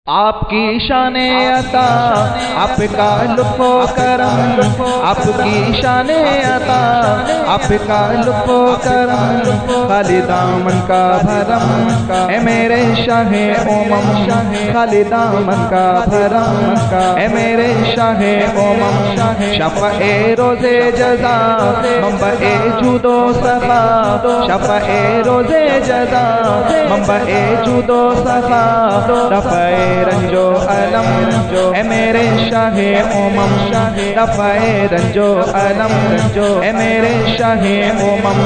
آپ کی شان عطا آپ کا لطف و کرم، آپ کی شان عطا آپ کا لطف و کرم، خالی دامن کا بھرم اے میرے شاہ امم، خالی دامن کا بھرم اے میرے شاہ امم، شفع روز جزا منبع جود و صفا، شفع روز جزا منبع جود و صفا، رفع رنج و علم اے میرے شاہ امم، رفع رنج و علم اے میرے شاہ امم،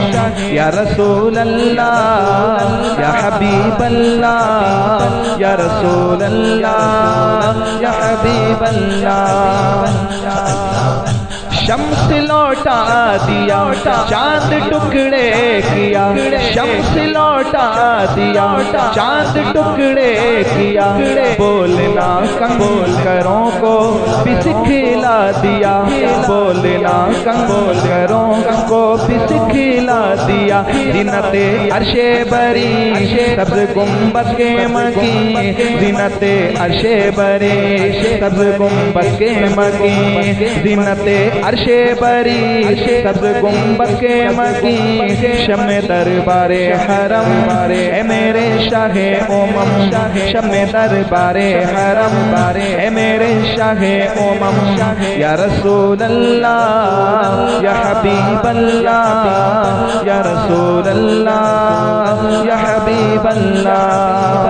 یا رسول اللہ یا حبیب اللہ، یا رسول اللہ یا حبیب اللہ، شمس لوٹا دیا چاند ٹکڑے کیا، شمس لوٹا دیا چاند ٹکڑے کیا، بولنا کنگولکروں کو بھی سکھلا دیا، بولنا کنگولکروں کو بھی سکھلا دیا، زینت عرش بری سبز گنبد کے مکی، زینت عرش بری سبز گنبد کے مکی، زینت عرش بری سبز گنبد کے مکی، شمع دربار حرم اے میرے شاہ امم، شمع دربار حرم اے میرے شاہ امم، یا رسول اللہ یا حبیب اللہ، یا رسول اللہ یا حبیب اللہ،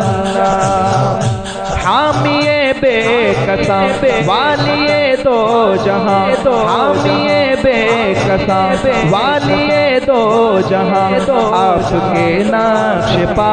حامی بے کساں والی دو جہاں، حامی بے کساں والی دو جہاں، آپ کے نقش پا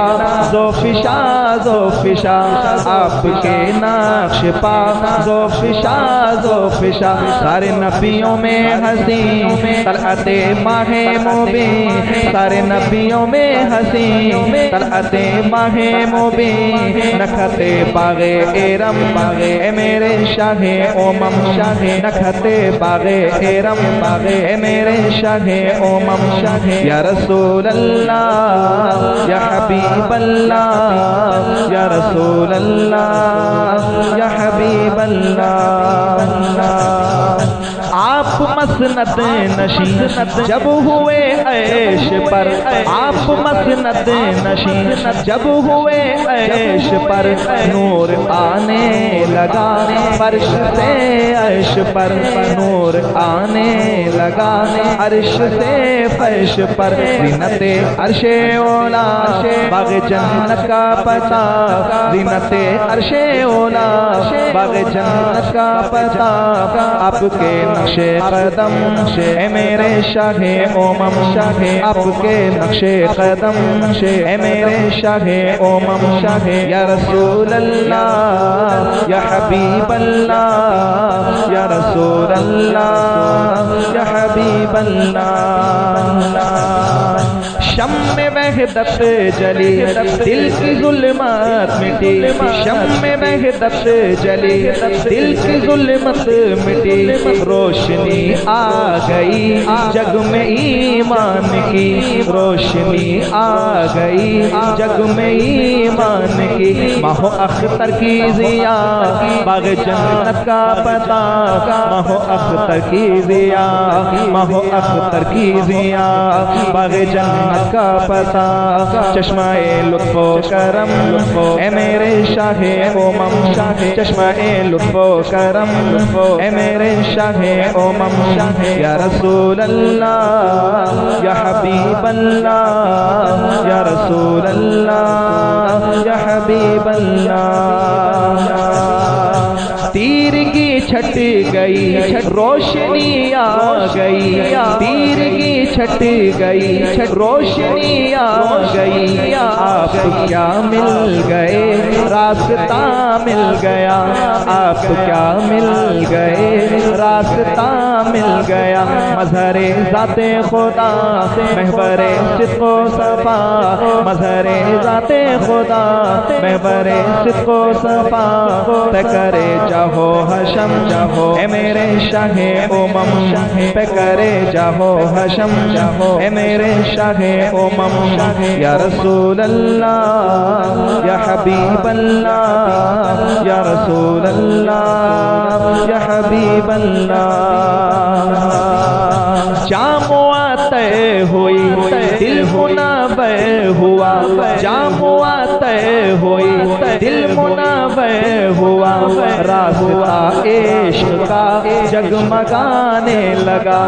ذوفشا ذوفشا، آپ کے نقش پا ذوفشا ذوفشا، سارے نبیوں میں حسین طلعت ماہ مبین، سارے نبیوں میں حسین طلعت ماہ مبین، نکھت باغ ارم اے میرے شاہ امم، نکھت باغ ارم اے میرے شاہ امم، یا رسول اللہ یا حبیب اللہ، یا رسول اللہ یا حبیب اللہ، آپ مسند نشین جب ہوئے عیش پر، آپ مسند نشین جب ہوئے عیش پر، نور آنے لگا فرش سے عرش پر، نور آنے لگا عرش سے فرش پر، زینت عرش اولا باغ جنت کا پتا، زینت عرش اولا باغ جنت کا پتا، آپ کے نقش قدم اے میرے شاہ امم، آپ کے نقش قدم اے میرے شاہ امم، یا رسول اللہ یا حبیب اللہ، یا رسول اللہ یا حبیب اللہ، شمع وحدت جلی دل کی ظلمت مٹی، شمع وحدت جلی دل کی ظلمت مٹی، روشنی آ گئی جگ میں ایمان کی، روشنی آ گئی جگ میں ایمان کی، ماہ اختر کی ضیا باغ جنت کا پتا، ماہ اختر کی ضیا، ماہ اختر کی ضیا باغ جنت کا پتا، چشمہ لطف و کرم اے میرے شاہ امم، چشمہ لطف و کرم اے میرے شاہ امم، یا رسول اللہ یا حبیب اللہ، یا رسول اللہ یا حبیب اللہ، تیرگی چھٹ گئی روشنی آ گئی، تیرگی چھٹ گئی روشنی آ گئی، آپ کیا مل گئے راستہ مل گیا، آپ کیا مل گئے راستہ مل گیا، مظہر ذات خدا محور صدق و صفا، مظہر ذات خدا محور صدق و صفا، کرے جا جاہو حشم اے میرے شاہ امم پہ کرے جاہو حشم اے میرے شاہ امم یا رسول اللہ یا حبیب اللہ یا رسول اللہ یا حبیب اللہ جام طے ہوئی دل منور ہوا جام طے ہوئی دل منور ہوا راستہ عشق کا جگمگانے لگا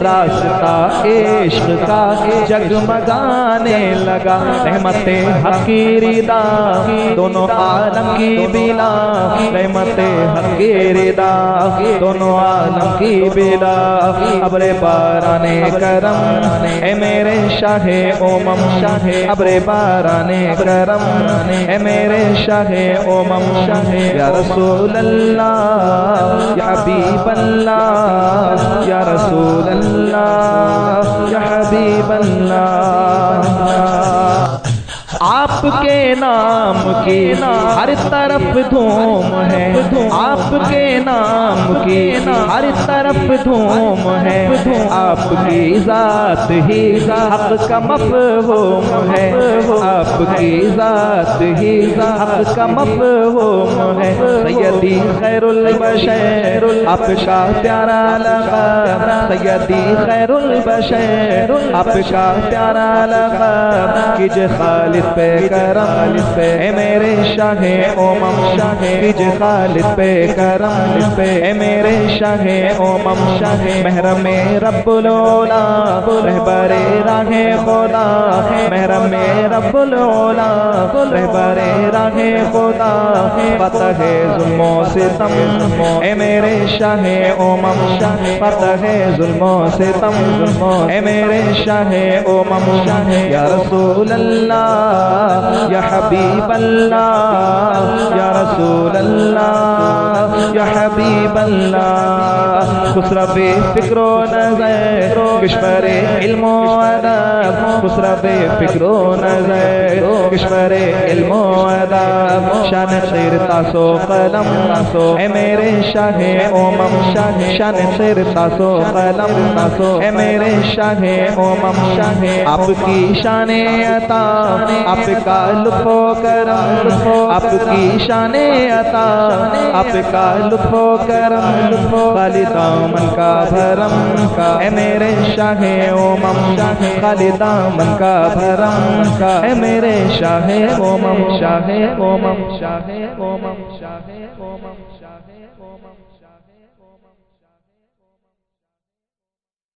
راستہ عشق کا جگمگانے لگا رحمت حق کی رضا دونوں عالم کی بلا رحمت حق کی رضا دونوں عالم کی بلا ابر باران کرم اے میرے شاہ امم ابر باران کرم اے میرے شاہ امم یا رسول اللہ یا حبیب اللہ یا رسول اللہ یا حبیب اللہ آپ کے نام کی ہر طرف دھوم ہے آپ کے نام کی ہر طرف دھوم ہے آپ کی ذات ہی حق کا مفہوم ہے آپ کی ذات ہی حق کا مفہوم ہے سیدی خیر البشر آپ کا پیارا لقب سیدی خیر البشر آپ کا پیارا لقب کیجئے خالد پہ کرم اے میرے شاہ امم کیجئے خالد پہ کرم اے میرے شاہ امم محرم رب العلا رہبر راہ خدا محرم رب العلا رہبر راہ خدا فتح ظلم و ستم اے میرے شاہ امم فتح ظلم و ستم اے میرے شاہ امم یا رسول اللہ یا حبیب اللہ یا رسول اللہ یا حبیب اللہ خسرو فکر و نظر کشور علم و ادب خسرو فکر و نظر کشور علم و ادب شان خیر تاسو قلم اے میرے شاہ امم شان خیر تاسو قلم اے میرے شاہ امم آپ کی شان عطا آپ کا لطف و کرم آپ کی شان عطا آپ کا لطف و کرم خالی دامن کا بھرم اے میرے شاہ امم خالی دامن کا بھرم اے میرے شاہ امم شاہ امم شاہ امم شاہ امم